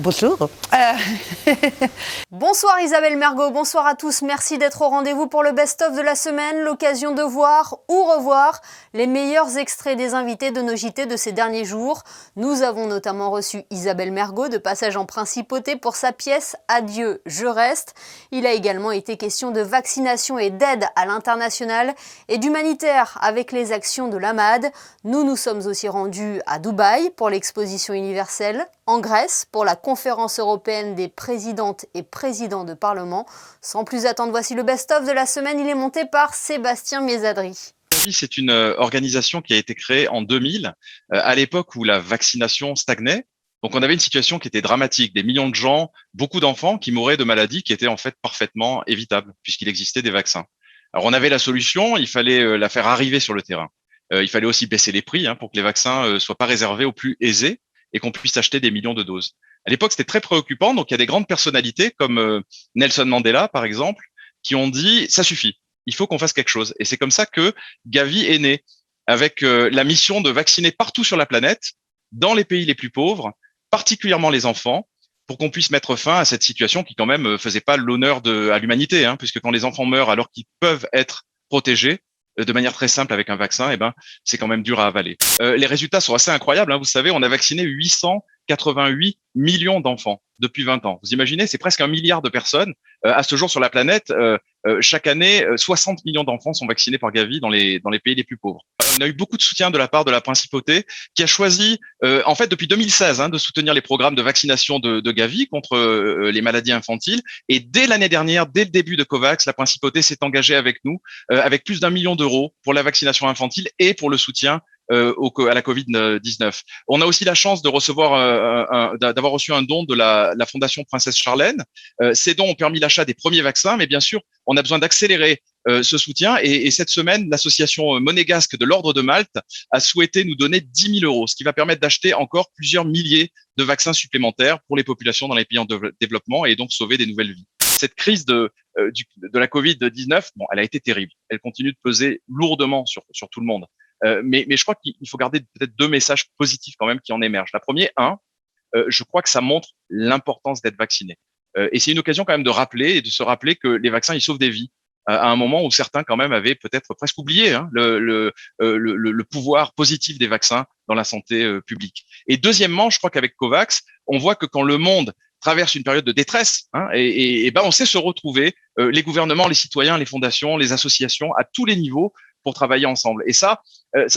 Bonjour. Bonsoir Isabelle Mergo, bonsoir à tous. Merci d'être au rendez-vous pour le best-of de la semaine. L'occasion de voir ou revoir les meilleurs extraits des invités de nos JT de ces derniers jours. Nous avons notamment reçu Isabelle Mergo de Passage en Principauté pour sa pièce Adieu, je reste. Il a également été question de vaccination et d'aide à l'international et d'humanitaire avec les actions de l'AMAD. Nous nous sommes aussi rendus à Dubaï pour l'exposition universelle, en Grèce pour la conférence européenne des présidentes et présidents de Parlement. Sans plus attendre, voici le best-of de la semaine. Il est monté par Sébastien Mésadri. C'est une organisation qui a été créée en 2000, à l'époque où la vaccination stagnait. Donc on avait une situation qui était dramatique, des millions de gens, beaucoup d'enfants qui mouraient de maladies qui étaient en fait parfaitement évitables puisqu'il existait des vaccins. Alors on avait la solution, il fallait la faire arriver sur le terrain. Il fallait aussi baisser les prix pour que les vaccins soient pas réservés aux plus aisés et qu'on puisse acheter des millions de doses. À l'époque, c'était très préoccupant. Donc, il y a des grandes personnalités comme Nelson Mandela, par exemple, qui ont dit « ça suffit, il faut qu'on fasse quelque chose ». Et c'est comme ça que Gavi est né, avec la mission de vacciner partout sur la planète, dans les pays les plus pauvres, particulièrement les enfants, pour qu'on puisse mettre fin à cette situation qui quand même faisait pas l'honneur à l'humanité, puisque quand les enfants meurent alors qu'ils peuvent être protégés, de manière très simple avec un vaccin, c'est quand même dur à avaler. Les résultats sont assez incroyables. Vous savez, on a vacciné 888 millions d'enfants depuis 20 ans. Vous imaginez, c'est presque 1 milliard de personnes. À ce jour sur la planète, chaque année, 60 millions d'enfants sont vaccinés par Gavi dans les pays les plus pauvres. On a eu beaucoup de soutien de la part de la Principauté qui a choisi, en fait, depuis 2016, de soutenir les programmes de vaccination de Gavi contre les maladies infantiles. Et dès l'année dernière, dès le début de COVAX, la Principauté s'est engagée avec nous, avec plus d'1 million d'euros pour la vaccination infantile et pour le soutien à la Covid-19. On a aussi la chance de d'avoir reçu un don de la Fondation Princesse Charlène. Ces dons ont permis l'achat des premiers vaccins, mais bien sûr, on a besoin d'accélérer ce soutien. Et cette semaine, l'association monégasque de l'Ordre de Malte a souhaité nous donner 10 000 euros, ce qui va permettre d'acheter encore plusieurs milliers de vaccins supplémentaires pour les populations dans les pays en développement et donc sauver des nouvelles vies. Cette crise de la Covid-19, elle a été terrible. Elle continue de peser lourdement sur tout le monde. Mais je crois qu'il faut garder peut-être 2 messages positifs quand même qui en émergent. La première, je crois que ça montre l'importance d'être vacciné. Et c'est une occasion quand même de se rappeler que les vaccins, ils sauvent des vies. À un moment où certains quand même avaient peut-être presque oublié le pouvoir positif des vaccins dans la santé publique. Et deuxièmement, je crois qu'avec COVAX, on voit que quand le monde traverse une période de détresse, on sait se retrouver, les gouvernements, les citoyens, les fondations, les associations, à tous les niveaux, pour travailler ensemble. Et ça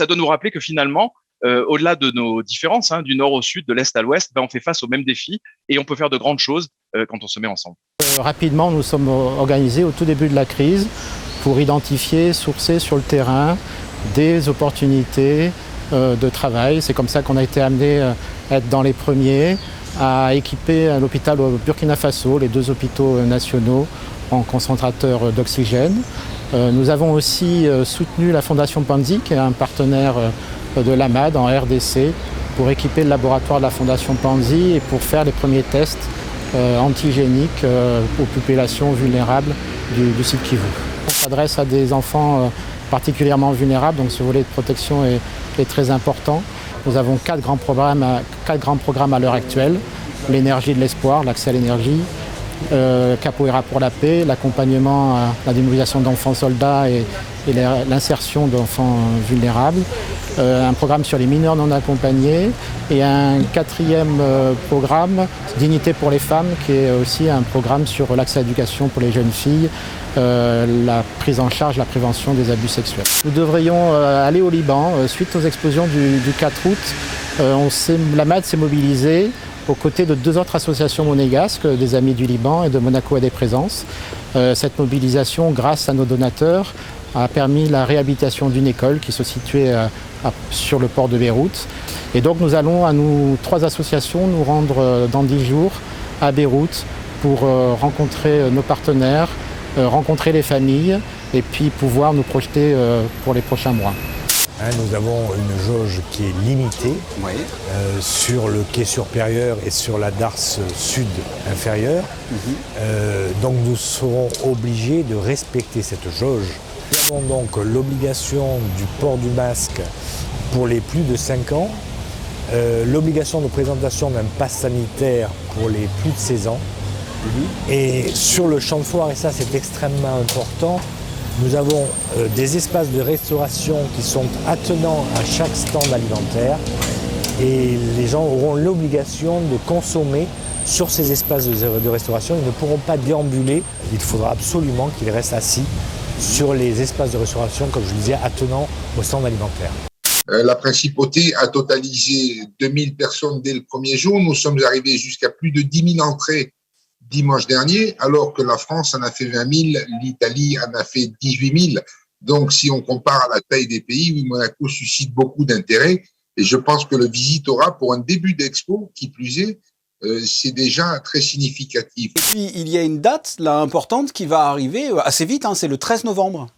doit nous rappeler que finalement, au-delà de nos différences, du nord au sud, de l'est à l'ouest, on fait face aux mêmes défis et on peut faire de grandes choses quand on se met ensemble. Rapidement, nous sommes organisés au tout début de la crise pour identifier, sourcer sur le terrain des opportunités de travail. C'est comme ça qu'on a été amené à être dans les premiers, à équiper un hôpital au Burkina Faso, les 2 hôpitaux nationaux en concentrateur d'oxygène. Nous avons aussi soutenu la Fondation Panzi, qui est un partenaire de l'AMAD en RDC, pour équiper le laboratoire de la Fondation Panzi et pour faire les premiers tests antigéniques aux populations vulnérables du site Kivu. On s'adresse à des enfants particulièrement vulnérables, donc ce volet de protection est très important. Nous avons 4 grands programmes à l'heure actuelle. L'énergie de l'espoir, l'accès à l'énergie, Capoeira pour la paix, l'accompagnement à la démobilisation d'enfants soldats et l'insertion d'enfants vulnérables, un programme sur les mineurs non accompagnés et un 4e programme, Dignité pour les femmes, qui est aussi un programme sur l'accès à l'éducation pour les jeunes filles, la prise en charge, la prévention des abus sexuels. Nous devrions aller au Liban suite aux explosions du 4 août. L'AMAD s'est mobilisée aux côtés de 2 autres associations monégasques, des Amis du Liban et de Monaco a des présences. Cette mobilisation, grâce à nos donateurs, a permis la réhabilitation d'une école qui se situait sur le port de Beyrouth. Et donc nous allons, 3 associations, nous rendre dans 10 jours à Beyrouth pour rencontrer nos partenaires, rencontrer les familles et puis pouvoir nous projeter pour les prochains mois. Nous avons une jauge qui est limitée sur le quai supérieur et sur la darse sud inférieure. Donc nous serons obligés de respecter cette jauge. Nous avons donc l'obligation du port du masque pour les plus de 5 ans l'obligation de présentation d'un pass sanitaire pour les plus de 16 ans. Et sur le champ de foire, et ça c'est extrêmement important, nous avons des espaces de restauration qui sont attenants à chaque stand alimentaire et les gens auront l'obligation de consommer sur ces espaces de restauration. Ils ne pourront pas déambuler, il faudra absolument qu'ils restent assis sur les espaces de restauration, comme je le disais, attenants au stand alimentaire. La principauté a totalisé 2000 personnes dès le premier jour. Nous sommes arrivés jusqu'à plus de 10 000 entrées dimanche dernier, alors que la France en a fait 20 000, l'Italie en a fait 18 000. Donc, si on compare à la taille des pays, oui, Monaco suscite beaucoup d'intérêt. Et je pense que le Visitora, pour un début d'expo, qui plus est, c'est déjà très significatif. Et puis, il y a une date là importante qui va arriver assez vite, hein, c'est le 13 novembre.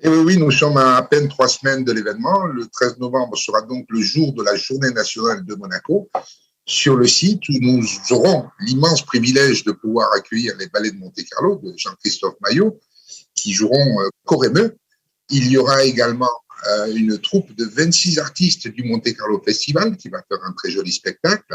Et oui, nous sommes à peine 3 semaines de l'événement. Le 13 novembre sera donc le jour de la Journée nationale de Monaco, sur le site où nous aurons l'immense privilège de pouvoir accueillir les ballets de Monte-Carlo de Jean-Christophe Maillot, qui joueront Corémeux. Il y aura également une troupe de 26 artistes du Monte-Carlo Festival qui va faire un très joli spectacle.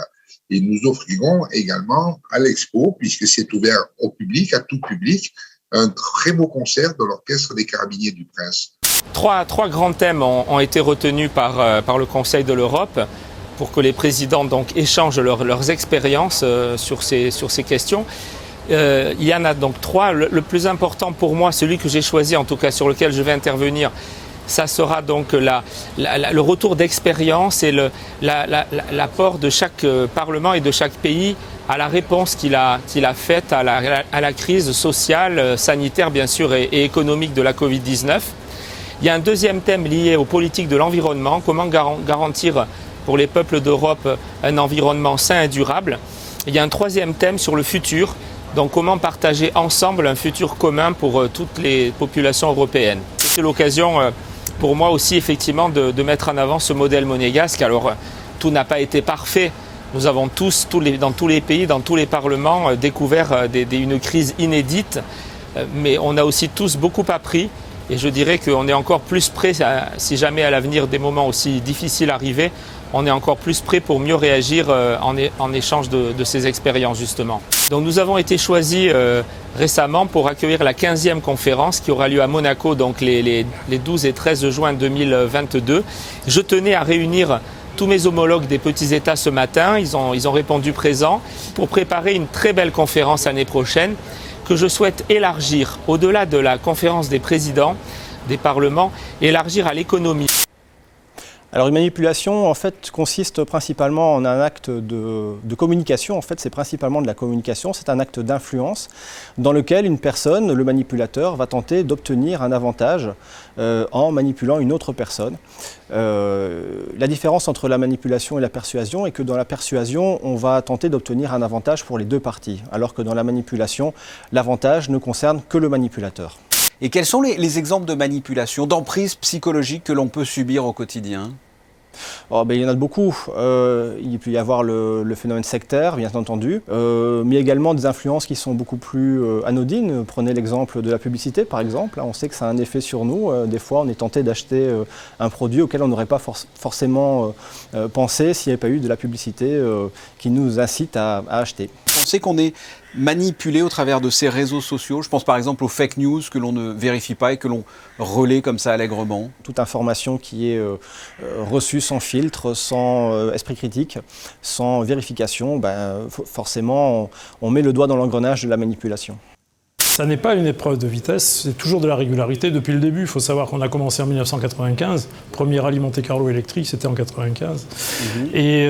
Et nous offrirons également à l'expo, puisque c'est ouvert au public, à tout public, un très beau concert de l'Orchestre des Carabiniers du Prince. Trois grands thèmes ont été retenus par le Conseil de l'Europe pour que les présidents donc échangent leurs expériences sur ces questions. Il y en a donc 3. Le plus important pour moi, celui que j'ai choisi, en tout cas sur lequel je vais intervenir, ça sera donc le retour d'expérience et l'apport de chaque Parlement et de chaque pays à la réponse qu'il a faite à la crise sociale, sanitaire bien sûr et économique de la Covid-19. Il y a un deuxième thème lié aux politiques de l'environnement, comment garantir pour les peuples d'Europe un environnement sain et durable. Il y a un troisième thème sur le futur, donc comment partager ensemble un futur commun pour toutes les populations européennes. C'est l'occasion pour moi aussi effectivement de mettre en avant ce modèle monégasque. Alors tout n'a pas été parfait. Nous avons tous, dans tous les pays, dans tous les parlements, découvert une crise inédite, mais on a aussi tous beaucoup appris. Et je dirais qu'on est encore plus prêt, si jamais à l'avenir des moments aussi difficiles arrivaient, on est encore plus prêt pour mieux réagir en échange de ces expériences justement. Donc nous avons été choisis récemment pour accueillir la 15e conférence qui aura lieu à Monaco donc les 12 et 13 juin 2022. Je tenais à réunir tous mes homologues des petits États ce matin, ils ont répondu présents pour préparer une très belle conférence l'année prochaine que je souhaite élargir au-delà de la conférence des présidents des parlements, élargir à l'économie. Alors une manipulation en fait consiste principalement en un acte de communication, en fait c'est principalement de la communication, c'est un acte d'influence dans lequel une personne, le manipulateur, va tenter d'obtenir un avantage en manipulant une autre personne. La différence entre la manipulation et la persuasion est que dans la persuasion on va tenter d'obtenir un avantage pour les deux parties, alors que dans la manipulation l'avantage ne concerne que le manipulateur. Et quels sont les exemples de manipulation, d'emprise psychologique que l'on peut subir au quotidien ? Il y en a beaucoup. Il peut y avoir le phénomène sectaire, bien entendu, mais également des influences qui sont beaucoup plus anodines. Prenez l'exemple de la publicité, par exemple. On sait que ça a un effet sur nous. Des fois, on est tenté d'acheter un produit auquel on n'aurait pas forcément pensé s'il n'y avait pas eu de la publicité qui nous incite à acheter. On sait qu'on est manipulé au travers de ces réseaux sociaux. Je pense par exemple aux fake news que l'on ne vérifie pas et que l'on relaie comme ça allègrement. Toute information qui est reçue sans filtre, sans esprit critique, sans vérification, forcément on met le doigt dans l'engrenage de la manipulation. Ça n'est pas une épreuve de vitesse, c'est toujours de la régularité depuis le début. Il faut savoir qu'on a commencé en 1995, premier rallye Monte-Carlo électrique, c'était en 1995. Et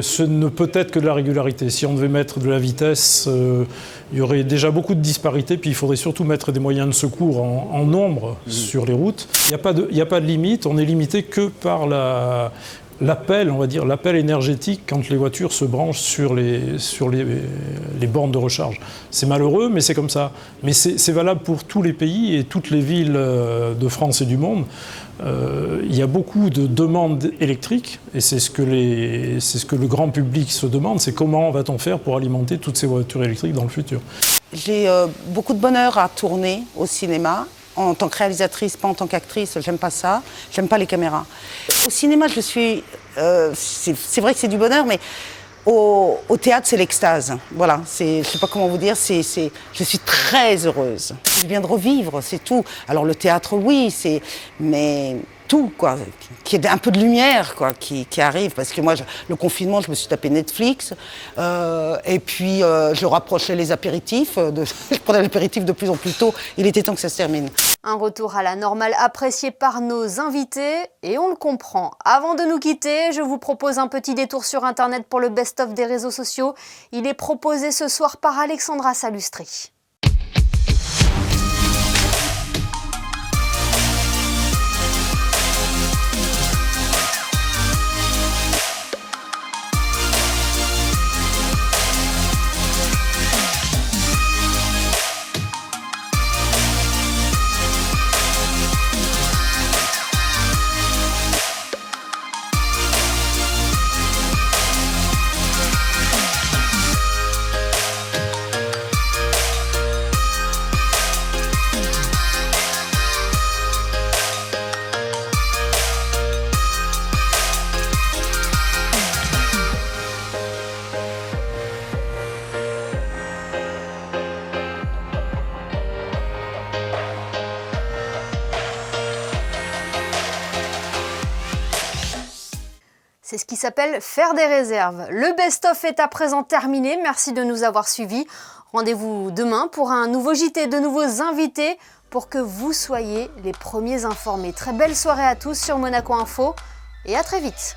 ce ne peut être que de la régularité. Si on devait mettre de la vitesse, il y aurait déjà beaucoup de disparités, puis il faudrait surtout mettre des moyens de secours en nombre sur les routes. Il n'y a pas de limite, on est limité que par l'appel, on va dire, l'appel énergétique quand les voitures se branchent sur les bornes de recharge. C'est malheureux, mais c'est comme ça. Mais c'est valable pour tous les pays et toutes les villes de France et du monde. Il y a beaucoup de demandes électriques et c'est ce que le grand public se demande, c'est comment va-t-on faire pour alimenter toutes ces voitures électriques dans le futur. J'ai beaucoup de bonheur à tourner au cinéma en tant que réalisatrice, pas en tant qu'actrice. J'aime pas ça. J'aime pas les caméras. Au cinéma, je suis... c'est vrai que c'est du bonheur, mais au théâtre, c'est l'extase. Voilà, je sais pas comment vous dire, je suis très heureuse. Je viens de revivre, c'est tout. Alors le théâtre, oui, mais tout, quoi. Qu'il y ait un peu de lumière, quoi, qui arrive. Parce que moi, le confinement, je me suis tapé Netflix. Et puis, je rapprochais les apéritifs. Je prenais l'apéritif de plus en plus tôt. Il était temps que ça se termine. Un retour à la normale apprécié par nos invités, et on le comprend. Avant de nous quitter, je vous propose un petit détour sur Internet pour le best-of des réseaux sociaux. Il est proposé ce soir par Alexandra Salustri. C'est ce qui s'appelle faire des réserves. Le best-of est à présent terminé. Merci de nous avoir suivis. Rendez-vous demain pour un nouveau JT, de nouveaux invités pour que vous soyez les premiers informés. Très belle soirée à tous sur Monaco Info et à très vite.